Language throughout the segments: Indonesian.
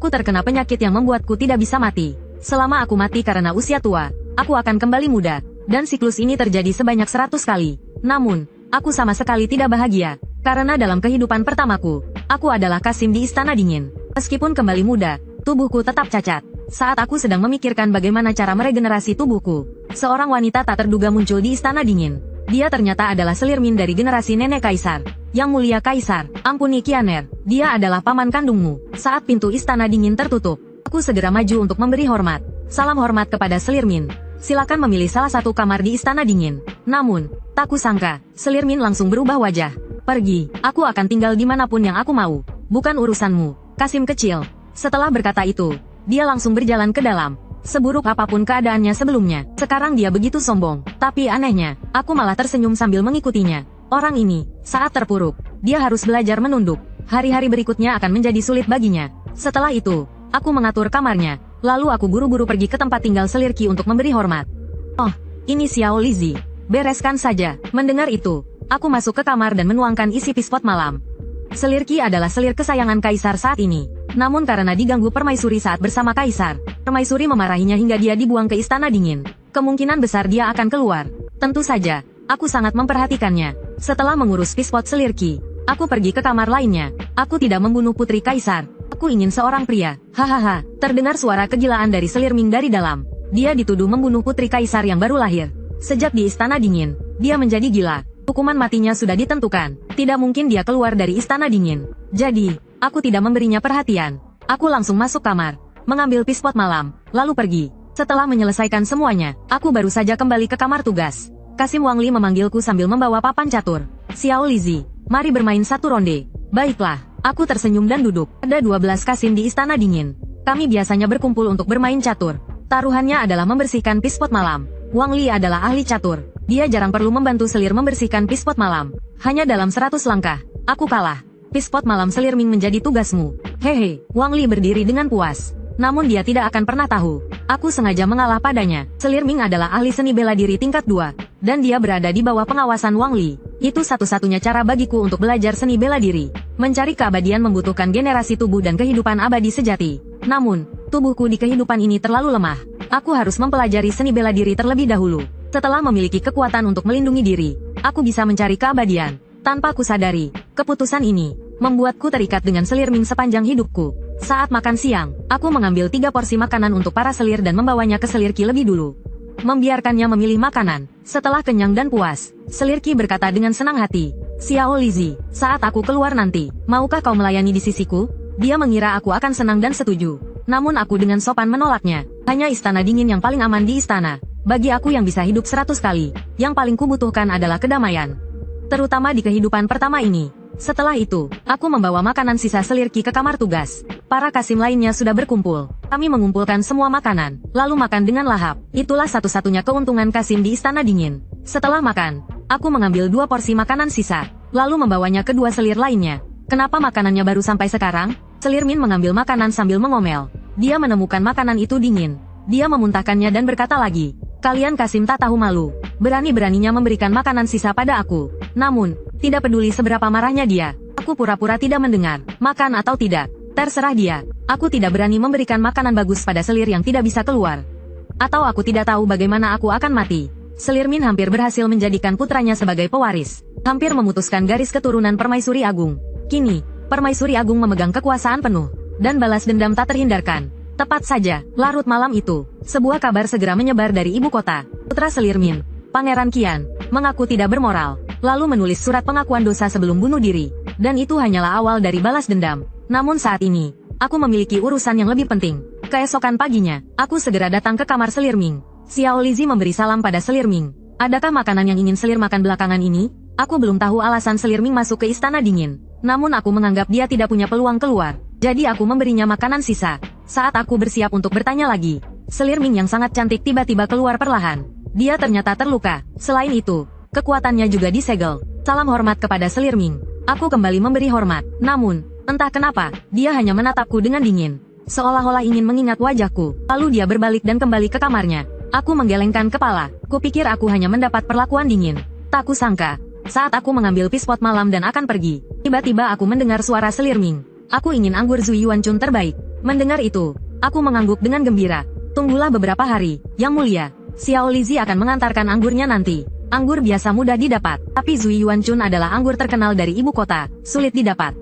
Aku terkena penyakit yang membuatku tidak bisa mati. Selama aku mati karena usia tua, aku akan kembali muda. Dan siklus ini terjadi sebanyak 100 kali. Namun, aku sama sekali tidak bahagia. Karena dalam kehidupan pertamaku, aku adalah Qasim di Istana Dingin. Meskipun kembali muda, tubuhku tetap cacat. Saat aku sedang memikirkan bagaimana cara meregenerasi tubuhku, seorang wanita tak terduga muncul di Istana Dingin. Dia ternyata adalah Selirmin dari generasi nenek Kaisar. Yang mulia Kaisar, ampuni Kianer, dia adalah paman kandungmu. Saat pintu Istana Dingin tertutup, aku segera maju untuk memberi hormat. Salam hormat kepada Selirmin. Silakan memilih salah satu kamar di Istana Dingin. Namun, tak kusangka, Selirmin langsung berubah wajah. Pergi, aku akan tinggal dimanapun yang aku mau. Bukan urusanmu, Qasim kecil. Setelah berkata itu, dia langsung berjalan ke dalam. Seburuk apapun keadaannya sebelumnya, sekarang dia begitu sombong. Tapi anehnya, aku malah tersenyum sambil mengikutinya. Orang ini, saat terpuruk, dia harus belajar menunduk. Hari-hari berikutnya akan menjadi sulit baginya. Setelah itu, aku mengatur kamarnya. Lalu aku buru-buru pergi ke tempat tinggal Selirki untuk memberi hormat. Oh, ini Xiao Lizi. Bereskan saja. Mendengar itu, aku masuk ke kamar dan menuangkan isi pispot malam. Selirki adalah selir kesayangan Kaisar saat ini. Namun karena diganggu Permaisuri saat bersama Kaisar, Permaisuri memarahinya hingga dia dibuang ke Istana Dingin. Kemungkinan besar dia akan keluar. Tentu saja, aku sangat memperhatikannya. Setelah mengurus pispot Selirki, aku pergi ke kamar lainnya. Aku tidak membunuh Putri Kaisar. Aku ingin seorang pria. Hahaha, terdengar suara kegilaan dari Selirming dari dalam. Dia dituduh membunuh Putri Kaisar yang baru lahir. Sejak di Istana Dingin, dia menjadi gila. Hukuman matinya sudah ditentukan. Tidak mungkin dia keluar dari Istana Dingin. Jadi, aku tidak memberinya perhatian. Aku langsung masuk kamar, mengambil pispot malam, lalu pergi. Setelah menyelesaikan semuanya, aku baru saja kembali ke kamar tugas. Qasim Wangli memanggilku sambil membawa papan catur. Xiao Lizi, mari bermain satu ronde. Baiklah. Aku tersenyum dan duduk. Ada 12 Qasim di Istana Dingin. Kami biasanya berkumpul untuk bermain catur. Taruhannya adalah membersihkan pispot malam. Wang Li adalah ahli catur. Dia jarang perlu membantu Selir membersihkan pispot malam. Hanya dalam 100 langkah, aku kalah. Pispot malam Selirming menjadi tugasmu. Hehe, Wang Li berdiri dengan puas. Namun dia tidak akan pernah tahu. Aku sengaja mengalah padanya. Selirming adalah ahli seni bela diri tingkat 2. Dan dia berada di bawah pengawasan Wang Li. Itu satu-satunya cara bagiku untuk belajar seni bela diri. Mencari keabadian membutuhkan generasi tubuh dan kehidupan abadi sejati. Namun, tubuhku di kehidupan ini terlalu lemah. Aku harus mempelajari seni bela diri terlebih dahulu. Setelah memiliki kekuatan untuk melindungi diri, aku bisa mencari keabadian. Tanpa kusadari, keputusan ini membuatku terikat dengan Selirming sepanjang hidupku. Saat makan siang, aku mengambil 3 porsi makanan untuk para selir dan membawanya ke Selirki lebih dulu. Membiarkannya memilih makanan. Setelah kenyang dan puas, Selirki berkata dengan senang hati, Xiao Lizi, saat aku keluar nanti, maukah kau melayani di sisiku? Dia mengira aku akan senang dan setuju. Namun aku dengan sopan menolaknya. Hanya Istana Dingin yang paling aman di istana. Bagi aku yang bisa hidup 100 kali, yang paling kubutuhkan adalah kedamaian. Terutama di kehidupan pertama ini. Setelah itu, aku membawa makanan sisa Selirki ke kamar tugas. Para Qasim lainnya sudah berkumpul. Kami mengumpulkan semua makanan, lalu makan dengan lahap. Itulah satu-satunya keuntungan Qasim di Istana Dingin. Setelah makan, aku mengambil 2 porsi makanan sisa, lalu membawanya ke 2 selir lainnya. Kenapa makanannya baru sampai sekarang? Selirmin mengambil makanan sambil mengomel. Dia menemukan makanan itu dingin. Dia memuntahkannya dan berkata lagi, kalian Qasim tak tahu malu. Berani-beraninya memberikan makanan sisa pada aku. Namun, tidak peduli seberapa marahnya dia, aku pura-pura tidak mendengar. Makan atau tidak, terserah dia. Aku tidak berani memberikan makanan bagus pada selir yang tidak bisa keluar. Atau aku tidak tahu bagaimana aku akan mati. Selirmin hampir berhasil menjadikan putranya sebagai pewaris. Hampir memutuskan garis keturunan Permaisuri Agung. Kini, Permaisuri Agung memegang kekuasaan penuh. Dan balas dendam tak terhindarkan. Tepat saja, larut malam itu, sebuah kabar segera menyebar dari ibu kota. Putra Selirmin, Pangeran Qian, mengaku tidak bermoral. Lalu menulis surat pengakuan dosa sebelum bunuh diri. Dan itu hanyalah awal dari balas dendam. Namun saat ini, aku memiliki urusan yang lebih penting. Keesokan paginya, aku segera datang ke kamar Selirming. Xiao Lizi memberi salam pada Selirming. Adakah makanan yang ingin Selir makan belakangan ini? Aku belum tahu alasan Selirming masuk ke Istana Dingin. Namun aku menganggap dia tidak punya peluang keluar. Jadi aku memberinya makanan sisa. Saat aku bersiap untuk bertanya lagi, Selirming yang sangat cantik tiba-tiba keluar perlahan. Dia ternyata terluka. Selain itu, kekuatannya juga disegel. Salam hormat kepada Selirming. Aku kembali memberi hormat. Namun, entah kenapa, dia hanya menatapku dengan dingin. Seolah-olah ingin mengingat wajahku. Lalu dia berbalik dan kembali ke kamarnya. Aku menggelengkan kepala. Kupikir aku hanya mendapat perlakuan dingin. Tak kusangka, saat aku mengambil pispot malam dan akan pergi, tiba-tiba aku mendengar suara Selirming. Aku ingin anggur Zui Yuan Chun terbaik. Mendengar itu, aku mengangguk dengan gembira. Tunggulah beberapa hari, Yang Mulia. Xiao Lizi akan mengantarkan anggurnya nanti. Anggur biasa mudah didapat, tapi Zui Yuanchun adalah anggur terkenal dari ibu kota, sulit didapat.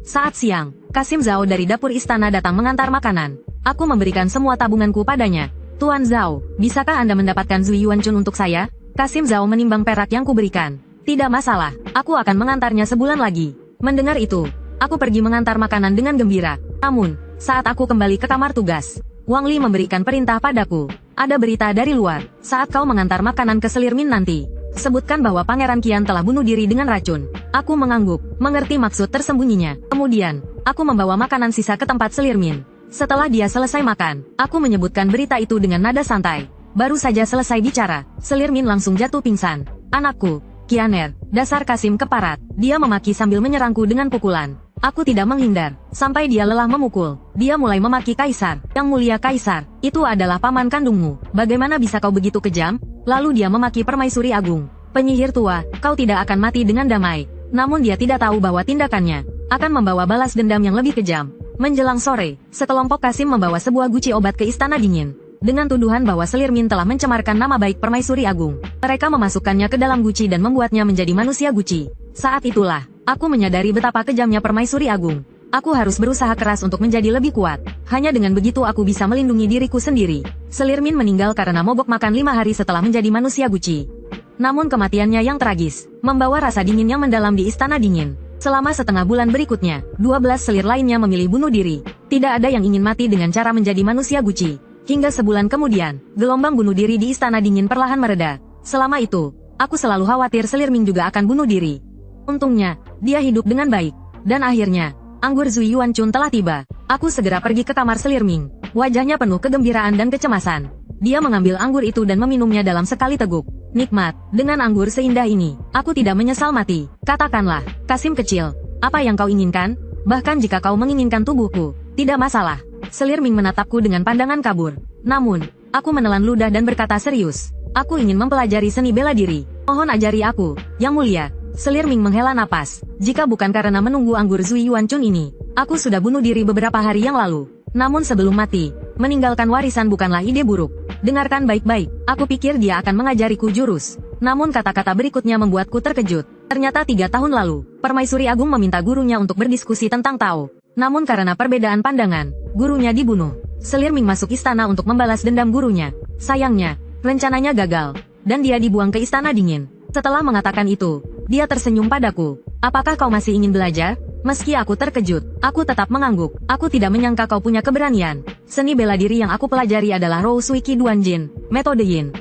Saat siang, Kasim Zhao dari dapur istana datang mengantar makanan. Aku memberikan semua tabunganku padanya. Tuan Zhao, bisakah Anda mendapatkan Zui Yuanchun untuk saya? Kasim Zhao menimbang perak yang kuberikan. Tidak masalah, aku akan mengantarnya sebulan lagi. Mendengar itu, aku pergi mengantar makanan dengan gembira. Namun, saat aku kembali ke kamar tugas, Wang Li memberikan perintah padaku. Ada berita dari luar, saat kau mengantar makanan ke Selir Min nanti, sebutkan bahwa Pangeran Qian telah bunuh diri dengan racun. Aku mengangguk, mengerti maksud tersembunyinya. Kemudian, aku membawa makanan sisa ke tempat Selir Min. Setelah dia selesai makan, aku menyebutkan berita itu dengan nada santai. Baru saja selesai bicara, Selir Min langsung jatuh pingsan. Anakku, Qianer, dasar Kasim keparat. Dia memaki sambil menyerangku dengan pukulan. Aku tidak menghindar, sampai dia lelah memukul. Dia mulai memaki Kaisar. Yang Mulia Kaisar, itu adalah paman kandungmu. Bagaimana bisa kau begitu kejam? Lalu dia memaki Permaisuri Agung. Penyihir tua, kau tidak akan mati dengan damai. Namun dia tidak tahu bahwa tindakannya akan membawa balas dendam yang lebih kejam. Menjelang sore, sekelompok Kasim membawa sebuah guci obat ke Istana Dingin. Dengan tuduhan bahwa Selir Min telah mencemarkan nama baik Permaisuri Agung. Mereka memasukkannya ke dalam guci dan membuatnya menjadi manusia guci. Saat itulah, aku menyadari betapa kejamnya Permaisuri Agung. Aku harus berusaha keras untuk menjadi lebih kuat. Hanya dengan begitu aku bisa melindungi diriku sendiri. Selir Min meninggal karena mogok makan 5 hari setelah menjadi manusia guci. Namun kematiannya yang tragis, membawa rasa dingin yang mendalam di Istana Dingin. Selama setengah bulan berikutnya, 12 selir lainnya memilih bunuh diri. Tidak ada yang ingin mati dengan cara menjadi manusia guci. Hingga sebulan kemudian, gelombang bunuh diri di Istana Dingin perlahan mereda. Selama itu, aku selalu khawatir Selir Min juga akan bunuh diri. Untungnya, dia hidup dengan baik. Dan akhirnya, anggur Zui Yuanchun telah tiba. Aku segera pergi ke kamar Selir Min. Wajahnya penuh kegembiraan dan kecemasan. Dia mengambil anggur itu dan meminumnya dalam sekali teguk. Nikmat, dengan anggur seindah ini, aku tidak menyesal mati. Katakanlah, Kasim kecil, apa yang kau inginkan? Bahkan jika kau menginginkan tubuhku, tidak masalah. Selir Min menatapku dengan pandangan kabur. Namun, aku menelan ludah dan berkata serius. Aku ingin mempelajari seni bela diri. Mohon ajari aku, Yang Mulia. Selir Min menghela napas. Jika bukan karena menunggu anggur Zui Yuanchun ini, aku sudah bunuh diri beberapa hari yang lalu. Namun sebelum mati, meninggalkan warisan bukanlah ide buruk. Dengarkan baik-baik, aku pikir dia akan mengajariku jurus. Namun kata-kata berikutnya membuatku terkejut. Ternyata 3 tahun lalu, Permaisuri Agung meminta gurunya untuk berdiskusi tentang Tao. Namun karena perbedaan pandangan, gurunya dibunuh. Selir Min masuk istana untuk membalas dendam gurunya. Sayangnya, rencananya gagal, dan dia dibuang ke Istana Dingin. Setelah mengatakan itu, dia tersenyum padaku. Apakah kau masih ingin belajar? Meski aku terkejut, aku tetap mengangguk. Aku tidak menyangka kau punya keberanian. Seni bela diri yang aku pelajari adalah Rou Sui Qi Duan Jin, metode Yin.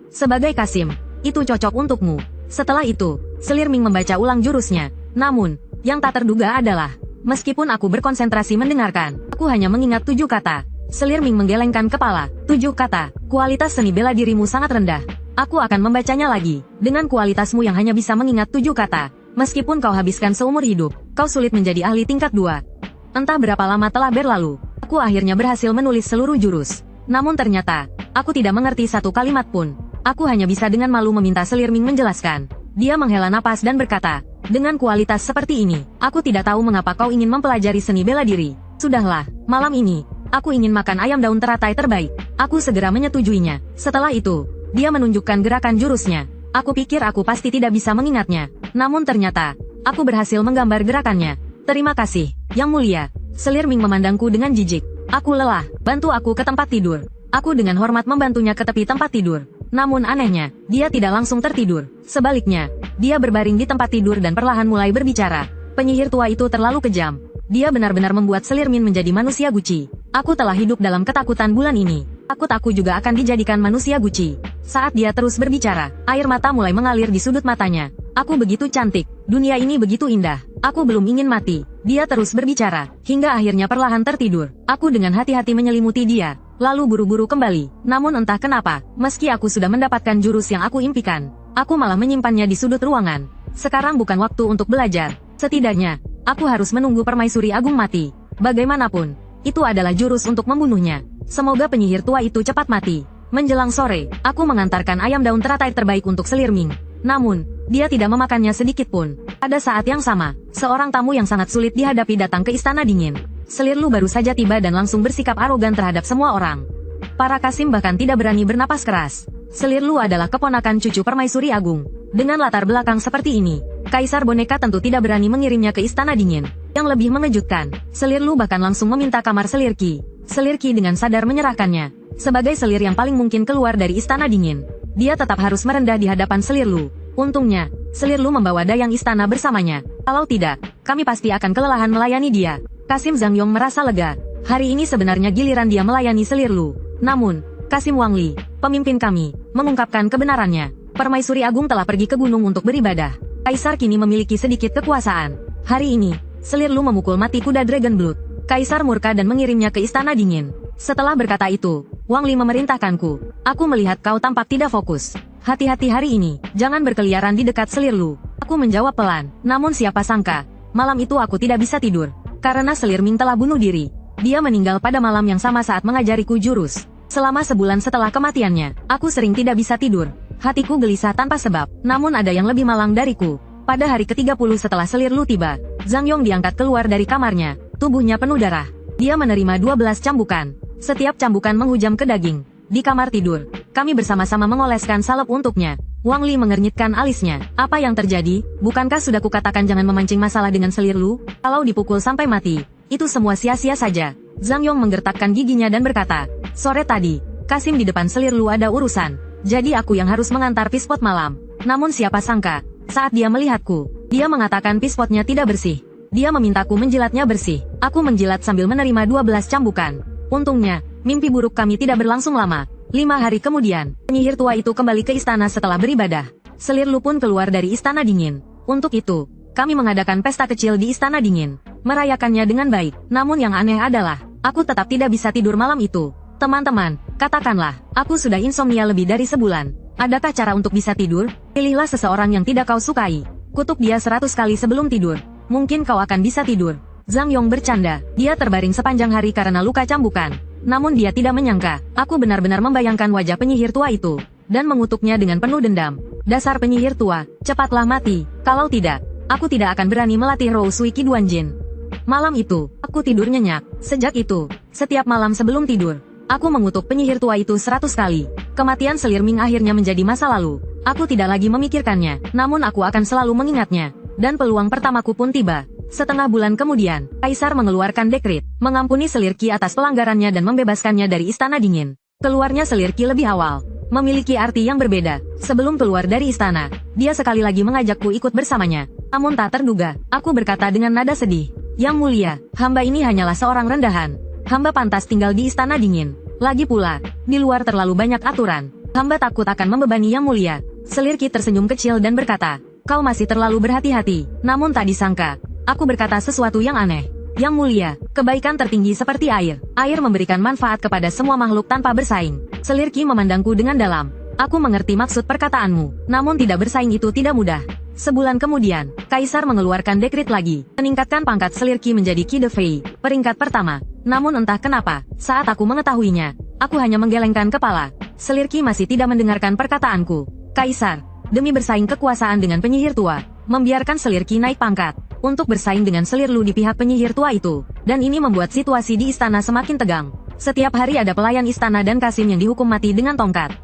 Sebagai Kasim, itu cocok untukmu. Setelah itu, Selir Min membaca ulang jurusnya. Namun, yang tak terduga adalah, meskipun aku berkonsentrasi mendengarkan, aku hanya mengingat 7 kata. Selir Min menggelengkan kepala. 7 kata, kualitas seni bela dirimu sangat rendah. Aku akan membacanya lagi. Dengan kualitasmu yang hanya bisa mengingat 7 kata, meskipun kau habiskan seumur hidup, kau sulit menjadi ahli tingkat 2. Entah berapa lama telah berlalu, aku akhirnya berhasil menulis seluruh jurus. Namun ternyata, aku tidak mengerti satu kalimat pun. Aku hanya bisa dengan malu meminta Selir Min menjelaskan. Dia menghela napas dan berkata, dengan kualitas seperti ini, aku tidak tahu mengapa kau ingin mempelajari seni bela diri. Sudahlah, malam ini, aku ingin makan ayam daun teratai terbaik. Aku segera menyetujuinya. Setelah itu, dia menunjukkan gerakan jurusnya. Aku pikir aku pasti tidak bisa mengingatnya. Namun ternyata, aku berhasil menggambar gerakannya. Terima kasih, Yang Mulia. Selir Min memandangku dengan jijik. Aku lelah, bantu aku ke tempat tidur. Aku dengan hormat membantunya ke tepi tempat tidur. Namun anehnya, dia tidak langsung tertidur. Sebaliknya, dia berbaring di tempat tidur dan perlahan mulai berbicara. Penyihir tua itu terlalu kejam. Dia benar-benar membuat Selir Min menjadi manusia guci. Aku telah hidup dalam ketakutan bulan ini. Takut aku juga akan dijadikan manusia guci. Saat dia terus berbicara, air mata mulai mengalir di sudut matanya. Aku begitu cantik, dunia ini begitu indah. Aku belum ingin mati. Dia terus berbicara, hingga akhirnya perlahan tertidur. Aku dengan hati-hati menyelimuti dia, lalu buru-buru kembali. Namun entah kenapa, meski aku sudah mendapatkan jurus yang aku impikan, aku malah menyimpannya di sudut ruangan. Sekarang bukan waktu untuk belajar. Setidaknya, aku harus menunggu Permaisuri Agung mati. Bagaimanapun, itu adalah jurus untuk membunuhnya. Semoga penyihir tua itu cepat mati. Menjelang sore, aku mengantarkan ayam daun teratai terbaik untuk Selir Min. Namun, dia tidak memakannya sedikit pun. Pada saat yang sama, seorang tamu yang sangat sulit dihadapi datang ke Istana Dingin. Selir Lu baru saja tiba dan langsung bersikap arogan terhadap semua orang. Para Kasim bahkan tidak berani bernapas keras. Selir Lu adalah keponakan cucu Permaisuri Agung. Dengan latar belakang seperti ini, Kaisar Boneka tentu tidak berani mengirimnya ke Istana Dingin. Yang lebih mengejutkan, Selir Lu bahkan langsung meminta kamar Selir Qi. Selir Qi dengan sadar menyerahkannya. Sebagai selir yang paling mungkin keluar dari Istana Dingin, dia tetap harus merendah di hadapan Selir Lu. Untungnya, Selir Lu membawa dayang istana bersamanya. Kalau tidak, kami pasti akan kelelahan melayani dia. Kasim Zangyong merasa lega. Hari ini sebenarnya giliran dia melayani Selir Lu. Namun, Kasim Wangli, pemimpin kami, mengungkapkan kebenarannya. Permaisuri Agung telah pergi ke gunung untuk beribadah. Kaisar kini memiliki sedikit kekuasaan. Hari ini, Selir Lu memukul mati kuda Dragon Blood. Kaisar murka dan mengirimnya ke Istana Dingin. Setelah berkata itu, Wangli memerintahkanku. Aku melihat kau tampak tidak fokus. Hati-hati hari ini, jangan berkeliaran di dekat Selir Lu. Aku menjawab pelan, namun siapa sangka, malam itu aku tidak bisa tidur. Karena Selir Ming telah bunuh diri. Dia meninggal pada malam yang sama saat mengajariku jurus. Selama sebulan setelah kematiannya, aku sering tidak bisa tidur. Hatiku gelisah tanpa sebab, namun ada yang lebih malang dariku. Pada hari ke-30 setelah Selir Lu tiba, Zhang Yong diangkat keluar dari kamarnya. Tubuhnya penuh darah. Dia menerima 12 cambukan. Setiap cambukan menghujam ke daging. Di kamar tidur, kami bersama-sama mengoleskan salep untuknya. Wang Li mengernyitkan alisnya. Apa yang terjadi? Bukankah sudah kukatakan jangan memancing masalah dengan Selir Lu? Kalau dipukul sampai mati, itu semua sia-sia saja. Zhang Yong menggertakkan giginya dan berkata, sore tadi, Kasim di depan Selir Lu ada urusan. Jadi aku yang harus mengantar pispot malam. Namun siapa sangka, saat dia melihatku, dia mengatakan pispotnya tidak bersih. Dia memintaku menjilatnya bersih. Aku menjilat sambil menerima 12 cambukan. Untungnya, mimpi buruk kami tidak berlangsung lama. 5 hari kemudian, penyihir tua itu kembali ke istana setelah beribadah. Selir Lu pun keluar dari Istana Dingin. Untuk itu, kami mengadakan pesta kecil di Istana Dingin. Merayakannya dengan baik. Namun yang aneh adalah, aku tetap tidak bisa tidur malam itu. Teman-teman, katakanlah, aku sudah insomnia lebih dari sebulan. Adakah cara untuk bisa tidur? Pilihlah seseorang yang tidak kau sukai. Kutuk dia 100 kali sebelum tidur. Mungkin kau akan bisa tidur. Zhang Yong bercanda. Dia terbaring sepanjang hari karena luka cambukan. Namun dia tidak menyangka, aku benar-benar membayangkan wajah penyihir tua itu, dan mengutuknya dengan penuh dendam. Dasar penyihir tua, cepatlah mati. Kalau tidak, aku tidak akan berani melatih Rou Sui Qi Duanjin. Malam itu, aku tidur nyenyak. Sejak itu, setiap malam sebelum tidur, aku mengutuk penyihir tua itu 100 kali. Kematian Selir Ming akhirnya menjadi masa lalu. Aku tidak lagi memikirkannya, namun aku akan selalu mengingatnya. Dan peluang pertamaku pun tiba. Setengah bulan kemudian, Kaisar mengeluarkan dekret, mengampuni Selir Qi atas pelanggarannya dan membebaskannya dari Istana Dingin. Keluarnya Selir Qi lebih awal, memiliki arti yang berbeda. Sebelum keluar dari istana, dia sekali lagi mengajakku ikut bersamanya. Namun tak terduga, aku berkata dengan nada sedih, Yang mulia, hamba ini hanyalah seorang rendahan. Hamba pantas tinggal di Istana Dingin. Lagi pula, di luar terlalu banyak aturan. Hamba takut akan membebani Yang mulia. Selir Qi tersenyum kecil dan berkata, kau masih terlalu berhati-hati. Namun tak disangka, aku berkata sesuatu yang aneh. Yang mulia, kebaikan tertinggi seperti air. Air memberikan manfaat kepada semua makhluk tanpa bersaing. Selir Qi memandangku dengan dalam. Aku mengerti maksud perkataanmu. Namun tidak bersaing itu tidak mudah. Sebulan kemudian, Kaisar mengeluarkan dekret lagi. Meningkatkan pangkat Selir Qi menjadi Qi de Fei, peringkat pertama. Namun entah kenapa, saat aku mengetahuinya, aku hanya menggelengkan kepala. Selir Qi masih tidak mendengarkan perkataanku. Kaisar, demi bersaing kekuasaan dengan penyihir tua, membiarkan Selir Qi naik pangkat. Untuk bersaing dengan Selir Lu di pihak penyihir tua itu. Dan ini membuat situasi di istana semakin tegang. Setiap hari ada pelayan istana dan Kasim yang dihukum mati dengan tongkat.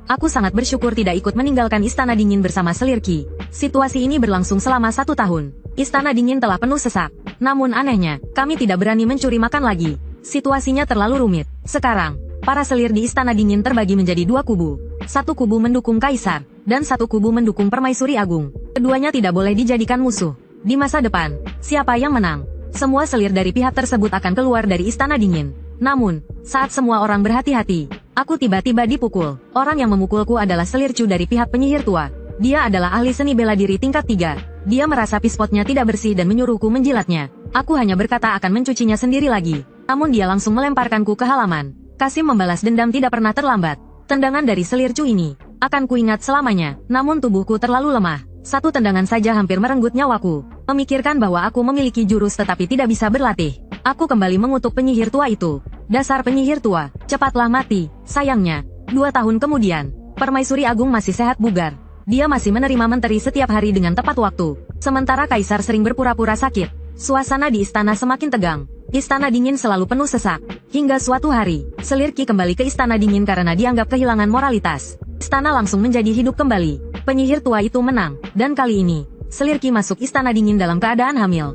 Aku sangat bersyukur tidak ikut meninggalkan Istana Dingin bersama Selir Qi. Situasi ini berlangsung selama 1 tahun. Istana Dingin telah penuh sesak. Namun anehnya, kami tidak berani mencuri makan lagi. Situasinya terlalu rumit. Sekarang, para selir di Istana Dingin terbagi menjadi 2 kubu. 1 kubu mendukung Kaisar, dan 1 kubu mendukung Permaisuri Agung. Keduanya tidak boleh dijadikan musuh. Di masa depan, siapa yang menang? Semua selir dari pihak tersebut akan keluar dari Istana Dingin. Namun, saat semua orang berhati-hati, aku tiba-tiba dipukul. Orang yang memukulku adalah Selir Chu dari pihak penyihir tua. Dia adalah ahli seni bela diri tingkat 3. Dia merasa pispotnya tidak bersih dan menyuruhku menjilatnya. Aku hanya berkata akan mencucinya sendiri lagi. Namun dia langsung melemparkanku ke halaman. Kasim membalas dendam tidak pernah terlambat. Tendangan dari Selir Chu ini akan kuingat selamanya. Namun tubuhku terlalu lemah. 1 tendangan saja hampir merenggut nyawaku. Memikirkan bahwa aku memiliki jurus tetapi tidak bisa berlatih. Aku kembali mengutuk penyihir tua itu. Dasar penyihir tua, cepatlah mati. Sayangnya, 2 tahun kemudian, Permaisuri Agung masih sehat bugar. Dia masih menerima menteri setiap hari dengan tepat waktu. Sementara Kaisar sering berpura-pura sakit. Suasana di istana semakin tegang. Istana Dingin selalu penuh sesak. Hingga suatu hari, Selir Qi kembali ke Istana Dingin karena dianggap kehilangan moralitas. Istana langsung menjadi hidup kembali. Penyihir tua itu menang, dan kali ini, Selir Qi masuk Istana Dingin dalam keadaan hamil.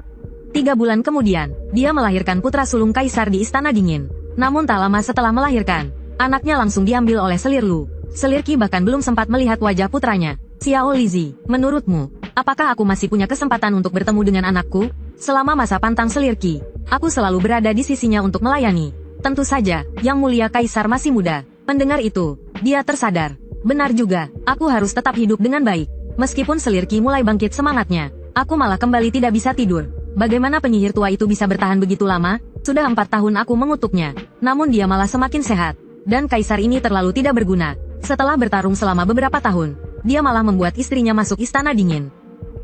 3 bulan kemudian, dia melahirkan putra sulung kaisar di Istana Dingin. Namun tak lama setelah melahirkan, anaknya langsung diambil oleh Selir Lu. Selir Qi bahkan belum sempat melihat wajah putranya. Xiao Lizi, menurutmu, apakah aku masih punya kesempatan untuk bertemu dengan anakku? Selama masa pantang Selir Qi, aku selalu berada di sisinya untuk melayani. Tentu saja, Yang Mulia Kaisar masih muda. Mendengar itu, dia tersadar. Benar juga, aku harus tetap hidup dengan baik. Meskipun Selir Qi mulai bangkit semangatnya, aku malah kembali tidak bisa tidur. Bagaimana penyihir tua itu bisa bertahan begitu lama? Sudah 4 tahun aku mengutuknya, namun dia malah semakin sehat. Dan kaisar ini terlalu tidak berguna. Setelah bertarung selama beberapa tahun, dia malah membuat istrinya masuk Istana Dingin.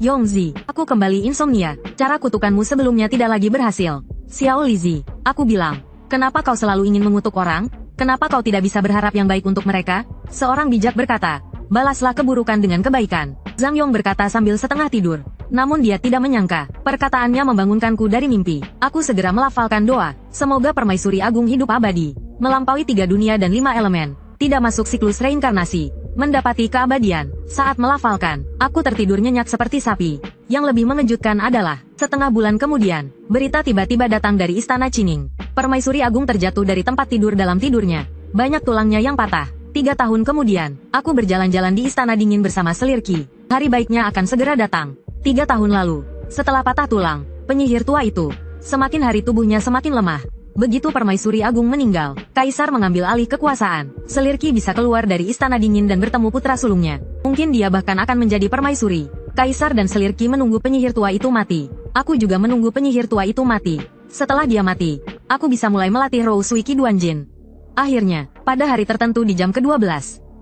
Yongzi, aku kembali insomnia. Cara kutukanmu sebelumnya tidak lagi berhasil. Xiao Lizi, aku bilang, kenapa kau selalu ingin mengutuk orang? Kenapa kau tidak bisa berharap yang baik untuk mereka? Seorang bijak berkata, balaslah keburukan dengan kebaikan. Zhang Yong berkata sambil setengah tidur. Namun dia tidak menyangka, perkataannya membangunkanku dari mimpi. Aku segera melafalkan doa, semoga Permaisuri Agung hidup abadi, melampaui 3 dunia dan 5 elemen, tidak masuk siklus reinkarnasi, mendapati keabadian. Saat melafalkan, aku tertidur nyenyak seperti sapi. Yang lebih mengejutkan adalah, setengah bulan kemudian, berita tiba-tiba datang dari Istana Qingning. Permaisuri Agung terjatuh dari tempat tidur dalam tidurnya. Banyak tulangnya yang patah. 3 tahun kemudian, aku berjalan-jalan di Istana Dingin bersama Selir Qi. Hari baiknya akan segera datang. 3 tahun lalu, setelah patah tulang, penyihir tua itu, semakin hari tubuhnya semakin lemah. Begitu Permaisuri Agung meninggal, Kaisar mengambil alih kekuasaan. Selir Qi bisa keluar dari Istana Dingin dan bertemu putra sulungnya. Mungkin dia bahkan akan menjadi permaisuri. Kaisar dan Selir Qi menunggu penyihir tua itu mati. Aku juga menunggu penyihir tua itu mati. Setelah dia mati, aku bisa mulai melatih Rou Sui Qi Duanjin. Akhirnya, pada hari tertentu di jam ke-12,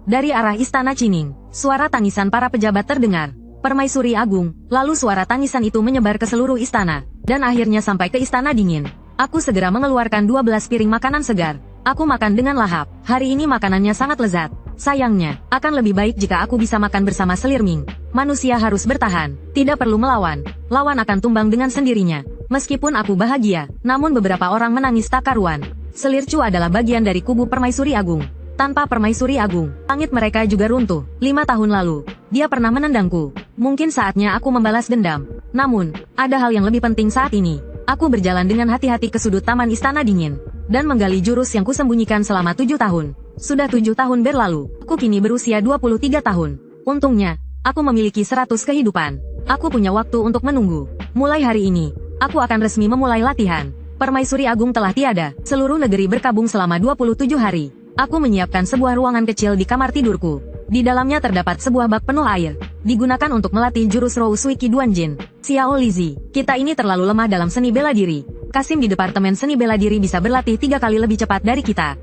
dari arah Istana Qingning, suara tangisan para pejabat terdengar. Permaisuri Agung, lalu suara tangisan itu menyebar ke seluruh istana, dan akhirnya sampai ke Istana Dingin. Aku segera mengeluarkan 12 piring makanan segar. Aku makan dengan lahap. Hari ini makanannya sangat lezat. Sayangnya, akan lebih baik jika aku bisa makan bersama Selir Ming. Manusia harus bertahan, tidak perlu melawan. Lawan akan tumbang dengan sendirinya. Meskipun aku bahagia, namun beberapa orang menangis tak karuan. Selir Chu adalah bagian dari kubu Permaisuri Agung. Tanpa Permaisuri Agung, langit mereka juga runtuh. 5 tahun lalu, dia pernah menendangku. Mungkin saatnya aku membalas dendam. Namun, ada hal yang lebih penting saat ini. Aku berjalan dengan hati-hati ke sudut taman Istana Dingin, dan menggali jurus yang kusembunyikan selama 7 tahun. Sudah 7 tahun berlalu, aku kini berusia 23 tahun. Untungnya, aku memiliki 100 kehidupan. Aku punya waktu untuk menunggu. Mulai hari ini, aku akan resmi memulai latihan. Permaisuri Agung telah tiada, seluruh negeri berkabung selama 27 hari. Aku menyiapkan sebuah ruangan kecil di kamar tidurku. Di dalamnya terdapat sebuah bak penuh air, digunakan untuk melatih jurus Rou Sui Qi Duanjin. Xiao Lizi, kita ini terlalu lemah dalam seni bela diri. Kasim di Departemen Seni Bela Diri bisa berlatih 3 kali lebih cepat dari kita.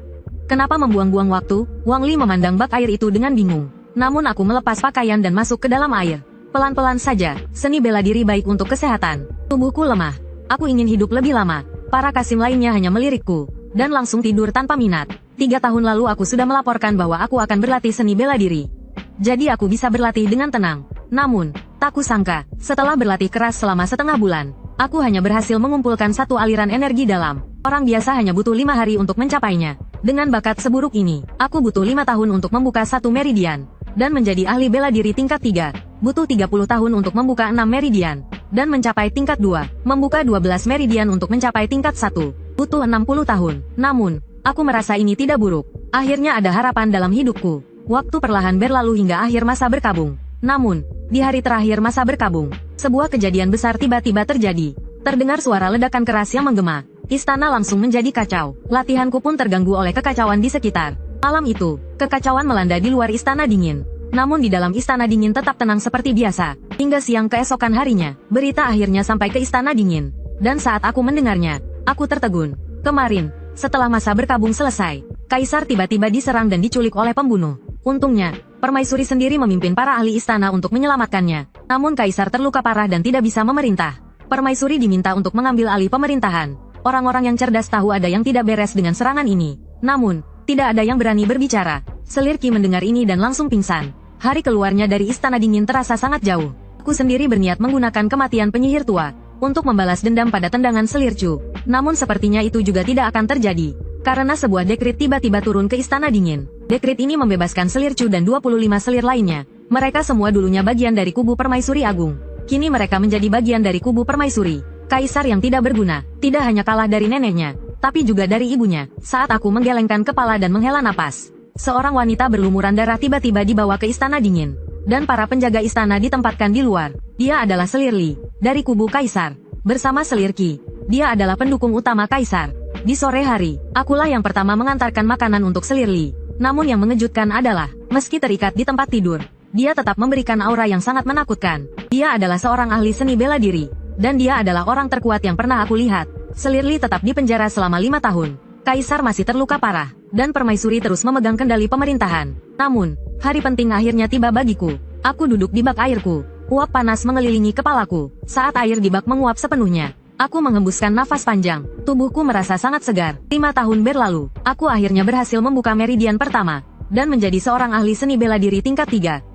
Kenapa membuang-buang waktu? Wang Li memandang bak air itu dengan bingung. Namun aku melepas pakaian dan masuk ke dalam air. Pelan-pelan saja, seni bela diri baik untuk kesehatan. Tubuhku lemah. Aku ingin hidup lebih lama. Para Kasim lainnya hanya melirikku, dan langsung tidur tanpa minat. 3 tahun lalu aku sudah melaporkan bahwa aku akan berlatih seni bela diri. Jadi aku bisa berlatih dengan tenang. Namun, tak kusangka, setelah berlatih keras selama setengah bulan, aku hanya berhasil mengumpulkan satu aliran energi dalam. Orang biasa hanya butuh 5 hari untuk mencapainya. Dengan bakat seburuk ini, aku butuh 5 tahun untuk membuka 1 meridian. Dan menjadi ahli bela diri tingkat 3. Butuh 30 tahun untuk membuka 6 meridian. Dan mencapai tingkat 2. Membuka 12 meridian untuk mencapai tingkat 1. Butuh 60 tahun. Namun, aku merasa ini tidak buruk. Akhirnya ada harapan dalam hidupku. Waktu perlahan berlalu hingga akhir masa berkabung. Namun, di hari terakhir masa berkabung, sebuah kejadian besar tiba-tiba terjadi. Terdengar suara ledakan keras yang menggema. Istana langsung menjadi kacau. Latihanku pun terganggu oleh kekacauan di sekitar. Malam itu, kekacauan melanda di luar Istana Dingin. Namun di dalam Istana Dingin tetap tenang seperti biasa. Hingga siang keesokan harinya, berita akhirnya sampai ke Istana Dingin. Dan saat aku mendengarnya, aku tertegun. Kemarin, setelah masa berkabung selesai, Kaisar tiba-tiba diserang dan diculik oleh pembunuh. Untungnya, Permaisuri sendiri memimpin para ahli istana untuk menyelamatkannya. Namun Kaisar terluka parah dan tidak bisa memerintah. Permaisuri diminta untuk mengambil alih pemerintahan. Orang-orang yang cerdas tahu ada yang tidak beres dengan serangan ini. Namun, tidak ada yang berani berbicara. Selir Qi mendengar ini dan langsung pingsan. Hari keluarnya dari Istana Dingin terasa sangat jauh. Aku sendiri berniat menggunakan kematian penyihir tua. untuk membalas dendam pada tendangan selir Chu. Namun sepertinya itu juga tidak akan terjadi. Karena sebuah dekrit tiba-tiba turun ke Istana Dingin. Dekrit ini membebaskan selir Chu dan 25 selir lainnya. Mereka semua dulunya bagian dari kubu Permaisuri Agung. Kini mereka menjadi bagian dari kubu Permaisuri. Kaisar yang tidak berguna, tidak hanya kalah dari neneknya, tapi juga dari ibunya. Saat aku menggelengkan kepala dan menghela napas, seorang wanita berlumuran darah tiba-tiba dibawa ke Istana Dingin. Dan para penjaga istana ditempatkan di luar. Dia adalah Selir Li, dari kubu Kaisar. Bersama Selir Qi, dia adalah pendukung utama Kaisar. Di sore hari, akulah yang pertama mengantarkan makanan untuk Selir Li. Namun yang mengejutkan adalah, meski terikat di tempat tidur, dia tetap memberikan aura yang sangat menakutkan. Dia adalah seorang ahli seni bela diri. Dan dia adalah orang terkuat yang pernah aku lihat. Selir Li tetap di penjara selama 5 tahun. Kaisar masih terluka parah, dan Permaisuri terus memegang kendali pemerintahan. Namun, hari penting akhirnya tiba bagiku. Aku duduk di bak airku. Uap panas mengelilingi kepalaku. Saat air di bak menguap sepenuhnya, aku menghembuskan nafas panjang. Tubuhku merasa sangat segar. 5 tahun berlalu, aku akhirnya berhasil membuka meridian pertama, dan menjadi seorang ahli seni bela diri tingkat 3.